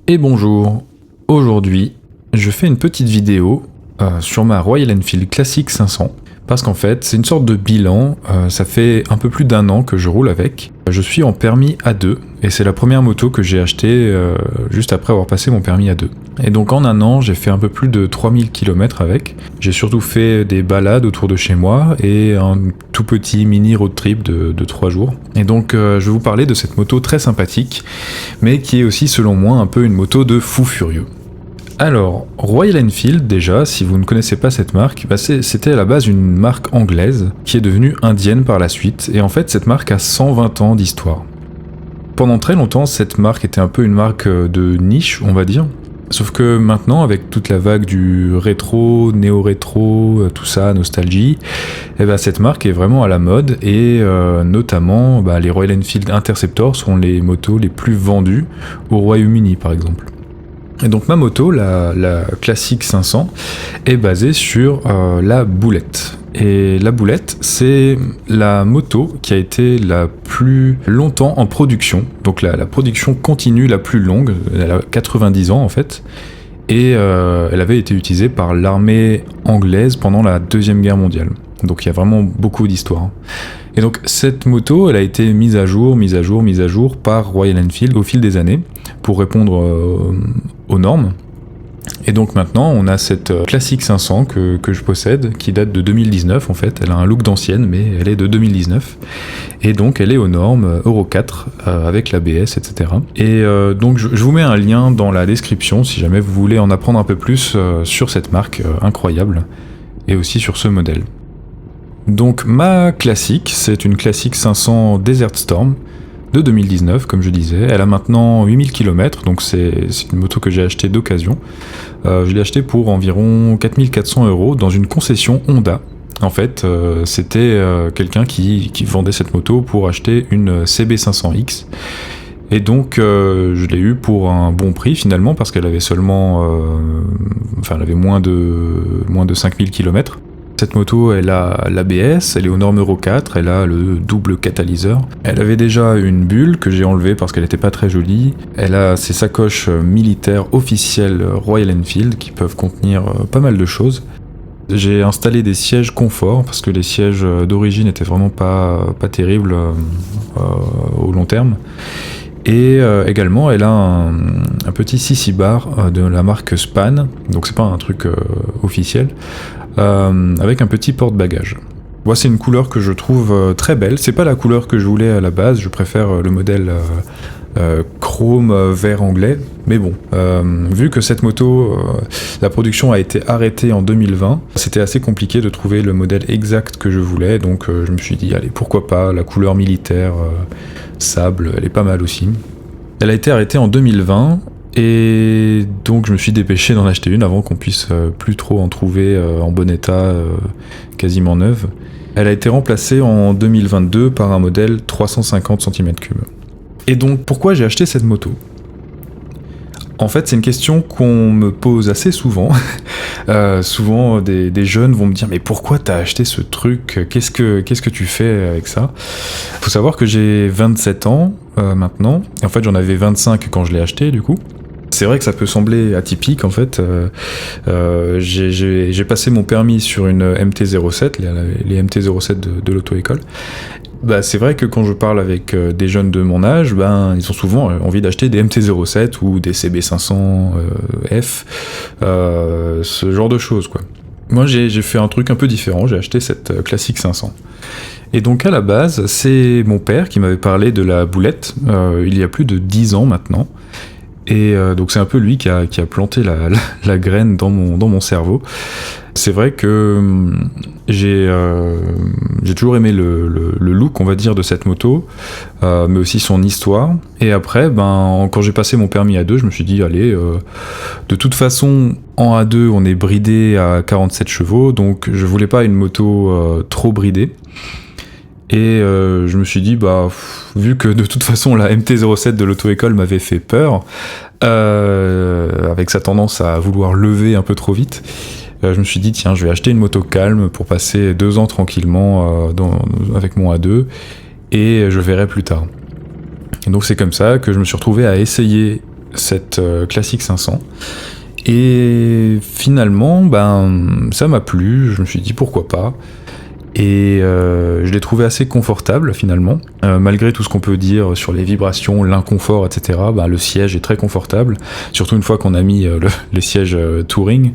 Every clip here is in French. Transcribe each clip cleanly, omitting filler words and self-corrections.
Et bonjour, aujourd'hui je fais une petite vidéo sur ma Royal Enfield Classic 500 parce qu'en fait c'est une sorte de bilan, ça fait un peu plus d'1 an que je roule avec. Je suis en permis A2 et c'est la première moto que j'ai achetée juste après avoir passé mon permis A2. Et donc en 1 an j'ai fait un peu plus de 3000 km avec. J'ai surtout fait des balades autour de chez moi et un tout petit mini road trip de 3 jours. Et donc je vais vous parler de cette moto très sympathique mais qui est aussi selon moi un peu une moto de fou furieux. Alors, Royal Enfield, déjà, si vous ne connaissez pas cette marque, c'était à la base une marque anglaise qui est devenue indienne par la suite, et en fait cette marque a 120 ans d'histoire. Pendant très longtemps, cette marque était un peu une marque de niche, on va dire, sauf que maintenant, avec toute la vague du rétro, néo-rétro, tout ça, nostalgie, cette marque est vraiment à la mode, et notamment les Royal Enfield Interceptor sont les motos les plus vendues au Royaume-Uni par exemple. Et donc ma moto, la Classic 500, est basée sur la Bullet. Et la Bullet, c'est la moto qui a été la plus longtemps en production. Donc la production continue la plus longue, elle a 90 ans en fait. Et elle avait été utilisée par l'armée anglaise pendant la Deuxième Guerre mondiale. Donc il y a vraiment beaucoup d'histoire. Et donc cette moto, elle a été mise à jour par Royal Enfield au fil des années pour répondre aux normes. Et donc maintenant, on a cette Classic 500 que je possède, qui date de 2019 en fait. Elle a un look d'ancienne, mais elle est de 2019. Et donc elle est aux normes Euro 4, avec l'ABS, etc. Et donc je vous mets un lien dans la description si jamais vous voulez en apprendre un peu plus sur cette marque incroyable, et aussi sur ce modèle. Donc ma Classic, c'est une Classic 500 Desert Storm de 2019, comme je disais. Elle a maintenant 8000 km, donc c'est une moto que j'ai achetée d'occasion. Je l'ai achetée pour environ 4400 € dans une concession Honda. En fait, c'était quelqu'un qui vendait cette moto pour acheter une CB500X. Et donc je l'ai eu pour un bon prix finalement, parce qu'elle avait seulement... elle avait moins de 5000 km. Cette moto, elle a l'ABS, elle est aux normes Euro 4, elle a le double catalyseur. Elle avait déjà une bulle que j'ai enlevée parce qu'elle n'était pas très jolie. Elle a ses sacoches militaires officielles Royal Enfield qui peuvent contenir pas mal de choses. J'ai installé des sièges confort parce que les sièges d'origine étaient vraiment pas terribles au long terme. Et également, elle a un petit CC bar de la marque Span, donc c'est pas un truc officiel, avec un petit porte-bagages. Moi, c'est une couleur que je trouve très belle. C'est pas la couleur que je voulais à la base, je préfère le modèle chrome vert anglais. Mais bon, vu que cette moto, la production a été arrêtée en 2020, c'était assez compliqué de trouver le modèle exact que je voulais, donc je me suis dit, allez, pourquoi pas, la couleur militaire sable, elle est pas mal aussi. Elle a été arrêtée en 2020, et donc je me suis dépêché d'en acheter une avant qu'on puisse plus trop en trouver en bon état, quasiment neuve. Elle a été remplacée en 2022 par un modèle 350 cm3. Et donc pourquoi j'ai acheté cette moto ? En fait, c'est une question qu'on me pose assez souvent. Souvent, des jeunes vont me dire « Mais pourquoi t'as acheté ce truc ? Qu'est-ce que tu fais avec ça ?» Faut savoir que j'ai 27 ans maintenant. Et en fait, j'en avais 25 quand je l'ai acheté, du coup. C'est vrai que ça peut sembler atypique, en fait. J'ai passé mon permis sur une MT-07, les MT-07 de l'auto-école. C'est vrai que quand je parle avec des jeunes de mon âge, ils ont souvent envie d'acheter des MT-07 ou des CB500F, ce genre de choses, quoi. Moi, j'ai fait un truc un peu différent, j'ai acheté cette Classic 500. Et donc, à la base, c'est mon père qui m'avait parlé de la Bullet, il y a plus de 10 ans maintenant. Et donc c'est un peu lui qui a planté la graine dans mon cerveau. C'est vrai que j'ai toujours aimé le look, on va dire, de cette moto, mais aussi son histoire. Et après, quand j'ai passé mon permis A2, je me suis dit, allez, de toute façon, en A2, on est bridé à 47 chevaux, donc je voulais pas une moto trop bridée. Et je me suis dit, vu que de toute façon la MT-07 de l'auto-école m'avait fait peur, avec sa tendance à vouloir lever un peu trop vite, je me suis dit, tiens, je vais acheter une moto calme pour passer 2 ans tranquillement avec mon A2, et je verrai plus tard. Et donc c'est comme ça que je me suis retrouvé à essayer cette Classic 500. Et finalement, ça m'a plu, je me suis dit pourquoi pas. Et je l'ai trouvé assez confortable finalement, malgré tout ce qu'on peut dire sur les vibrations, l'inconfort, etc. Le siège est très confortable, surtout une fois qu'on a mis les sièges touring.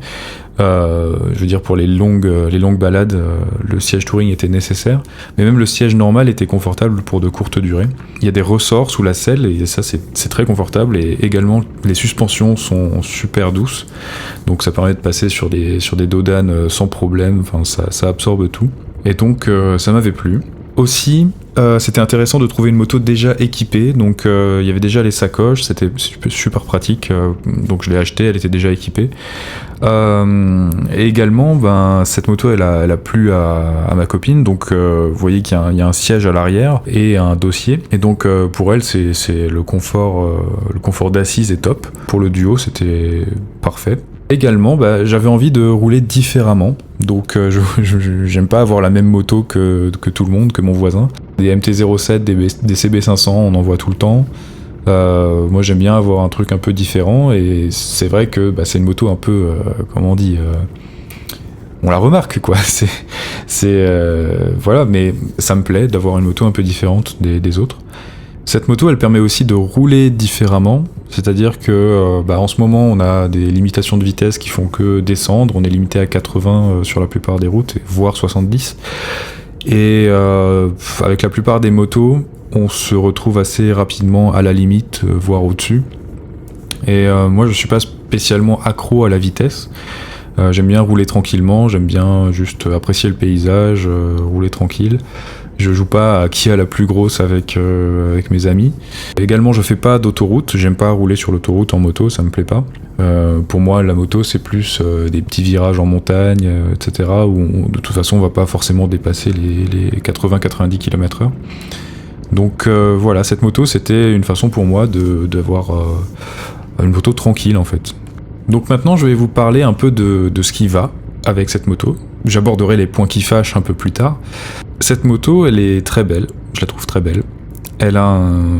Je veux dire, pour les longues balades, le siège touring était nécessaire, mais même le siège normal était confortable pour de courtes durées. Il y a des ressorts sous la selle et ça c'est très confortable, et également les suspensions sont super douces, donc ça permet de passer sur des dodanes sans problème. Enfin, ça absorbe tout. Et donc ça m'avait plu. Aussi, c'était intéressant de trouver une moto déjà équipée, donc il y avait déjà les sacoches, c'était super pratique, donc je l'ai achetée, elle était déjà équipée. Et également, cette moto elle a plu à ma copine, donc vous voyez qu'il y a un siège à l'arrière et un dossier, et donc pour elle c'est le confort d'assise est top. Pour le duo c'était parfait. Également, j'avais envie de rouler différemment, donc j'aime pas avoir la même moto que tout le monde, que mon voisin. Des MT-07, des CB500, on en voit tout le temps. Moi j'aime bien avoir un truc un peu différent, et c'est vrai que c'est une moto un peu, comment on dit, on la remarque quoi, voilà, mais ça me plaît d'avoir une moto un peu différente des autres. Cette moto elle permet aussi de rouler différemment, c'est-à-dire que en ce moment on a des limitations de vitesse qui font que descendre, on est limité à 80 sur la plupart des routes, voire 70, et avec la plupart des motos on se retrouve assez rapidement à la limite, voire au-dessus. Et moi je suis pas spécialement accro à la vitesse, j'aime bien rouler tranquillement, j'aime bien juste apprécier le paysage, rouler tranquille. Je joue pas à qui a la plus grosse avec mes amis. Également, je fais pas d'autoroute, j'aime pas rouler sur l'autoroute en moto, ça me plaît pas. Pour moi, la moto, c'est plus des petits virages en montagne, etc., où de toute façon, on va pas forcément dépasser les 80-90 km/h. Donc voilà, cette moto, c'était une façon pour moi d'avoir une moto tranquille, en fait. Donc maintenant, je vais vous parler un peu de ce qui va avec cette moto. J'aborderai les points qui fâchent un peu plus tard. Cette moto, elle est très belle, je la trouve très belle. Elle a un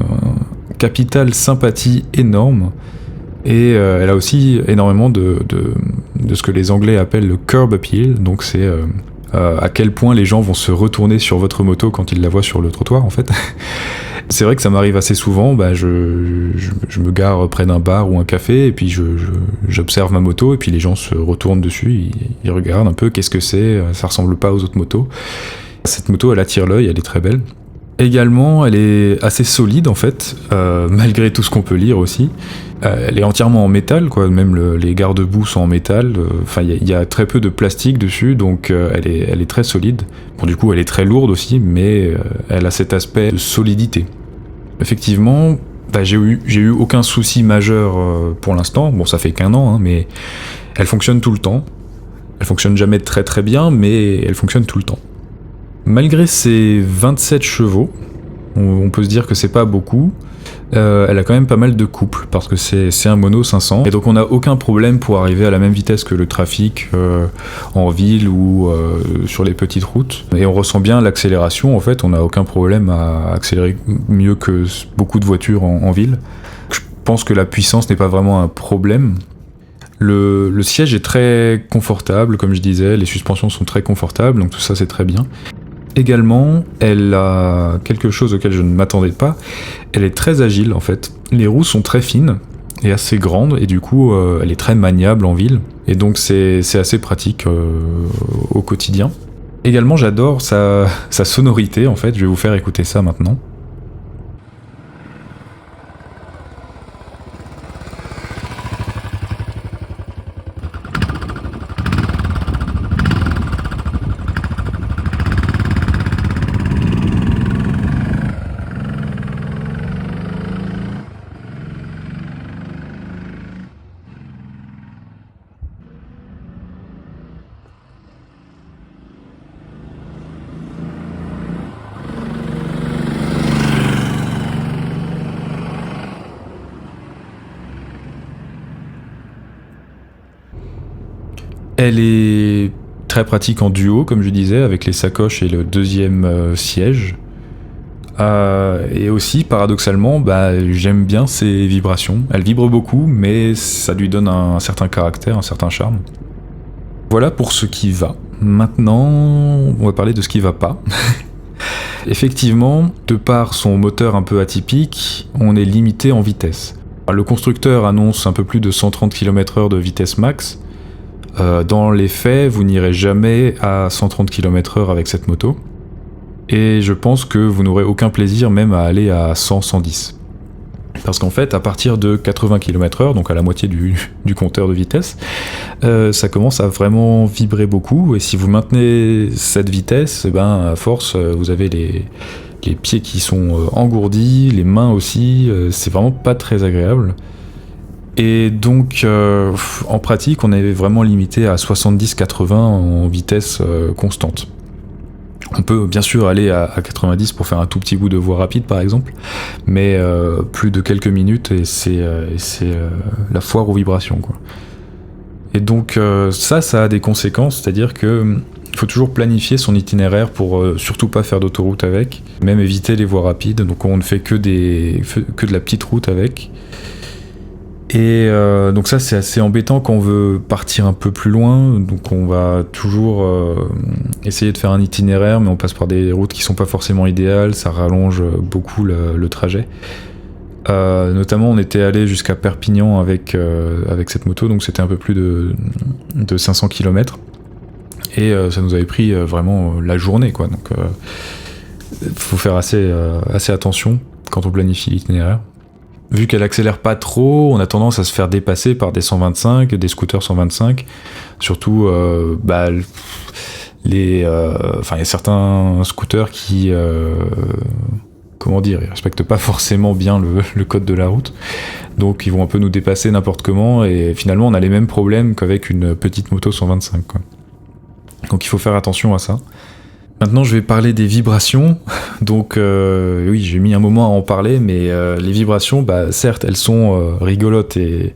capital sympathie énorme, et elle a aussi énormément de ce que les Anglais appellent le curb appeal, donc c'est à quel point les gens vont se retourner sur votre moto quand ils la voient sur le trottoir en fait. C'est vrai que ça m'arrive assez souvent, je me gare près d'un bar ou un café, et puis j'observe ma moto, et puis les gens se retournent dessus, ils regardent un peu, qu'est-ce que c'est, ça ressemble pas aux autres motos. Cette moto, elle attire l'œil, elle est très belle. Également, elle est assez solide en fait, malgré tout ce qu'on peut lire aussi. Elle est entièrement en métal, quoi. Même les garde-boue sont en métal. Enfin, il y a très peu de plastique dessus, donc elle est très solide. Bon, du coup, elle est très lourde aussi, mais elle a cet aspect de solidité. Effectivement, j'ai eu aucun souci majeur pour l'instant. Bon, ça fait qu'un an, mais elle fonctionne tout le temps. Elle fonctionne jamais très très bien, mais elle fonctionne tout le temps. Malgré ses 27 chevaux, on peut se dire que c'est pas beaucoup, elle a quand même pas mal de couple, parce que c'est un mono 500, et donc on n'a aucun problème pour arriver à la même vitesse que le trafic en ville ou sur les petites routes, et on ressent bien l'accélération. En fait, on n'a aucun problème à accélérer mieux que beaucoup de voitures en ville. Je pense que la puissance n'est pas vraiment un problème. Le siège est très confortable, comme je disais, les suspensions sont très confortables, donc tout ça c'est très bien. Également, elle a quelque chose auquel je ne m'attendais pas, elle est très agile en fait. Les roues sont très fines et assez grandes, et du coup elle est très maniable en ville, et donc c'est assez pratique au quotidien. Également, j'adore sa sonorité en fait, je vais vous faire écouter ça maintenant. Elle est très pratique en duo, comme je disais, avec les sacoches et le deuxième siège. Et aussi, paradoxalement, j'aime bien ses vibrations. Elle vibre beaucoup, mais ça lui donne un certain caractère, un certain charme. Voilà pour ce qui va. Maintenant, on va parler de ce qui va pas. Effectivement, de par son moteur un peu atypique, on est limité en vitesse. Le constructeur annonce un peu plus de 130 km/h de vitesse max. Dans les faits, vous n'irez jamais à 130 km/h avec cette moto. Et je pense que vous n'aurez aucun plaisir même à aller à 100-110. Parce qu'en fait, à partir de 80 km/h, donc à la moitié du compteur de vitesse, ça commence à vraiment vibrer beaucoup. Et si vous maintenez cette vitesse, à force, vous avez les pieds qui sont engourdis, les mains aussi. C'est vraiment pas très agréable. Et donc, en pratique, on est vraiment limité à 70-80 en vitesse constante. On peut bien sûr aller à 90 pour faire un tout petit bout de voie rapide par exemple, mais plus de quelques minutes et c'est la foire aux vibrations, quoi. Et donc ça a des conséquences, c'est-à-dire que il faut toujours planifier son itinéraire pour surtout pas faire d'autoroute avec, même éviter les voies rapides, donc on ne fait que de la petite route avec. Et donc ça c'est assez embêtant quand on veut partir un peu plus loin, donc on va toujours essayer de faire un itinéraire, mais on passe par des routes qui sont pas forcément idéales, ça rallonge beaucoup le trajet. Notamment on était allé jusqu'à Perpignan avec cette moto, donc c'était un peu plus de 500 km, et ça nous avait pris vraiment la journée, quoi. Donc faut faire assez attention quand on planifie l'itinéraire. Vu qu'elle accélère pas trop, on a tendance à se faire dépasser par des 125, des scooters 125. Surtout, il y a certains scooters qui, ils respectent pas forcément bien le code de la route. Donc ils vont un peu nous dépasser n'importe comment, et finalement on a les mêmes problèmes qu'avec une petite moto 125, quoi. Donc il faut faire attention à ça. Maintenant, je vais parler des vibrations. Donc, oui, j'ai mis un moment à en parler, mais les vibrations, certes, elles sont rigolotes et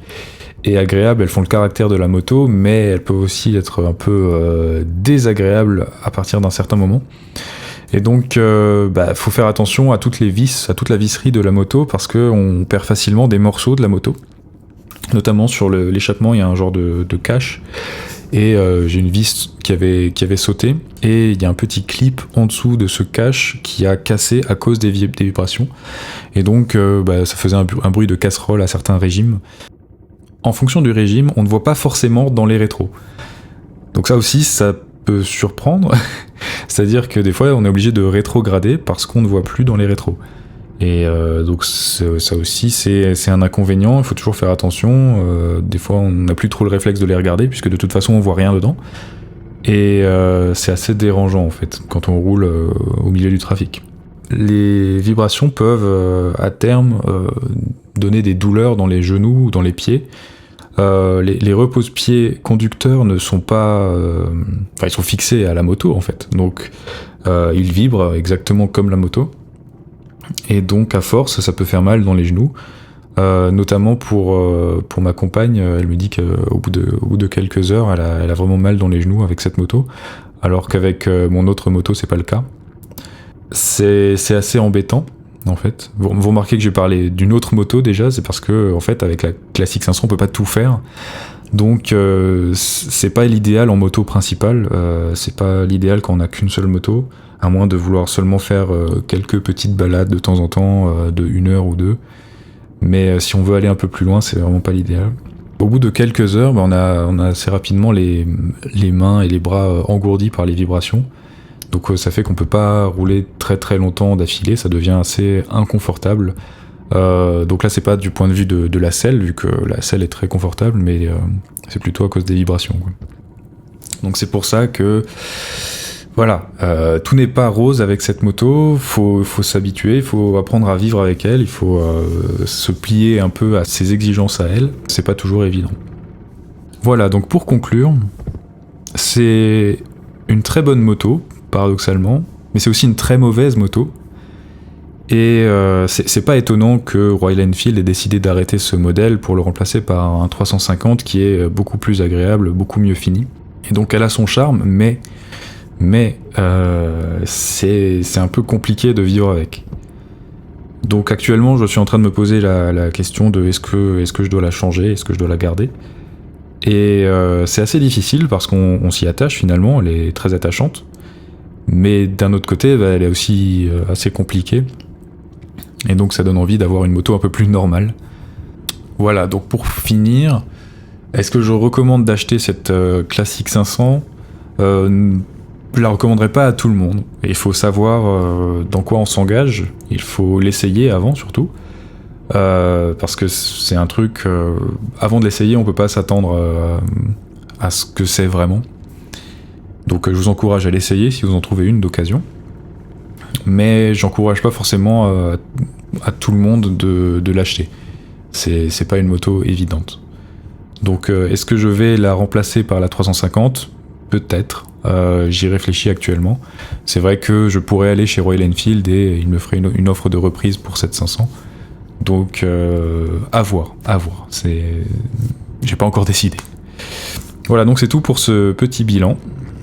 agréables, elles font le caractère de la moto, mais elles peuvent aussi être un peu désagréables à partir d'un certain moment. Et donc, faut faire attention à toutes les vis, à toute la visserie de la moto, parce qu'on perd facilement des morceaux de la moto. Notamment sur l'échappement, il y a un genre de cache. Et j'ai une vis qui avait sauté, et il y a un petit clip en dessous de ce cache qui a cassé à cause des vibrations. Et donc ça faisait un bruit de casserole à certains régimes. En fonction du régime, on ne voit pas forcément dans les rétros. Donc ça aussi, ça peut surprendre. C'est-à-dire que des fois, on est obligé de rétrograder parce qu'on ne voit plus dans les rétros. Et donc ça aussi c'est un inconvénient, il faut toujours faire attention. Des fois on n'a plus trop le réflexe de les regarder puisque de toute façon on voit rien dedans, et c'est assez dérangeant en fait quand on roule au milieu du trafic. Les vibrations peuvent à terme donner des douleurs dans les genoux ou dans les pieds. Les repose-pieds conducteurs ne sont pas ils sont fixés à la moto en fait, donc ils vibrent exactement comme la moto. Et donc à force ça peut faire mal dans les genoux, notamment pour ma compagne. Elle me dit qu'au bout de quelques heures elle a vraiment mal dans les genoux avec cette moto, alors qu'avec mon autre moto c'est pas le cas. C'est assez embêtant en fait. Vous remarquez que j'ai parlé d'une autre moto déjà, c'est parce que en fait avec la Classic 500 on peut pas tout faire, donc c'est pas l'idéal en moto principale, c'est pas l'idéal quand on a qu'une seule moto, à moins de vouloir seulement faire quelques petites balades de temps en temps, de 1 heure ou 2. Mais si on veut aller un peu plus loin, c'est vraiment pas l'idéal. Au bout de quelques heures, on a assez rapidement les mains et les bras engourdis par les vibrations. Donc ça fait qu'on peut pas rouler très très longtemps d'affilée, ça devient assez inconfortable. Donc là c'est pas du point de vue de la selle, vu que la selle est très confortable, mais c'est plutôt à cause des vibrations, quoi. Donc c'est pour ça que voilà, tout n'est pas rose avec cette moto, faut s'habituer, il faut apprendre à vivre avec elle, il faut se plier un peu à ses exigences à elle, c'est pas toujours évident. Voilà, donc pour conclure, c'est une très bonne moto, paradoxalement, mais c'est aussi une très mauvaise moto. Et c'est pas étonnant que Royal Enfield ait décidé d'arrêter ce modèle pour le remplacer par un 350 qui est beaucoup plus agréable, beaucoup mieux fini. Et donc elle a son charme, mais c'est un peu compliqué de vivre avec. Donc actuellement, je suis en train de me poser la question de est-ce que je dois la changer, est-ce que je dois la garder. Et c'est assez difficile parce qu'on s'y attache finalement, elle est très attachante. Mais d'un autre côté, elle est aussi assez compliquée. Et donc ça donne envie d'avoir une moto un peu plus normale. Voilà, donc pour finir, est-ce que je recommande d'acheter cette Classic 500 ? Je la recommanderais pas à tout le monde. Il faut savoir dans quoi on s'engage. Il faut l'essayer avant surtout. Parce que c'est un truc... avant de l'essayer, on peut pas s'attendre à ce que c'est vraiment. Donc je vous encourage à l'essayer si vous en trouvez une d'occasion. Mais j'encourage pas forcément à tout le monde de l'acheter. C'est pas une moto évidente. Donc est-ce que je vais la remplacer par la 350 ? Peut-être. J'y réfléchis actuellement. C'est vrai que je pourrais aller chez Royal Enfield et il me ferait une offre de reprise pour cette 500. Donc à voir. J'ai pas encore décidé. Voilà, donc c'est tout pour ce petit bilan.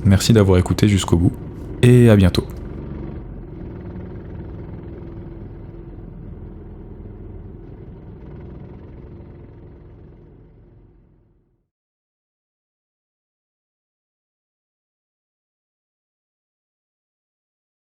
Merci d'avoir écouté jusqu'au bout et à bientôt.